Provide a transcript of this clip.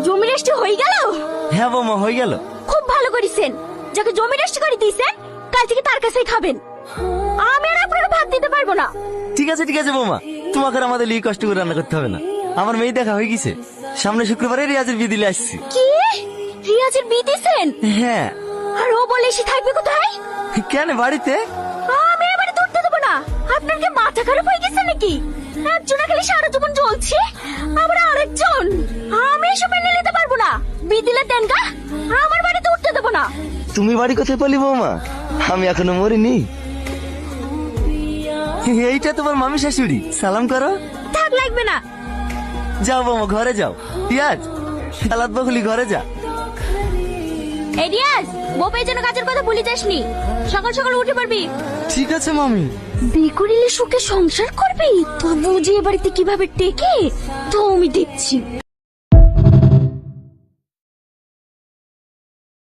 জমি রেস্টি হয়ে গেল? হ্যাঁ বৌমা হয়ে গেল। খুব ভালো করেছেন। যাকে জমি রেস্টি করে দিয়েছেন কাল থেকে তার কাছেই খাবেন। আমি আর আপনাকে ভাত দিতে পারবো না। ঠিক আছে বৌমা, তোমাকে আর আমাদের লিয়ে কষ্ট করে রান্না করতে হবে না। আমার মেয়ে দেখা হয়ে গেছে, সামনে শুক্রবারে রিয়াজের বিয়ে দিলে আসছি। কি রিয়াজের বিয়ে দিয়েছেন? হ্যাঁ। আর ও বলে সে থাকবে কোথায়? কেন বাড়িতে? আমি এবারে ধরতে দেবো না। আপনার কি মাথা খারাপ হয়ে গেছে নাকি? একজন খালি সারা জীবন জ্বলছে, আবার আরেকজন। আমি এসব মেনে নিতে পারবো না। বিয়ে দিলে দেন গা, আমার বাড়িতে উঠতে দেবো না। তুমি বাড়ি কোথায় পেলি বৌমা? আমি এখনো মরিনি। এইটা তোমার মামি শাশুড়ি, সালাম করো। থাক লাগবে না। যাও বৌমা ঘরে যাও। রিয়াজ খেলাত বকুলি ঘরে যা। এই রিয়াজ, বোপের জন্য কাজের কথা ভুলে যাসনি। সকাল সকাল উঠে পারবি। ঠিক আছে মামি। বিয়ে করিলে সুখে সংসার করবি, তো বুঝি এ বাড়িতে কিভাবে টেকে তো আমি দেখছি।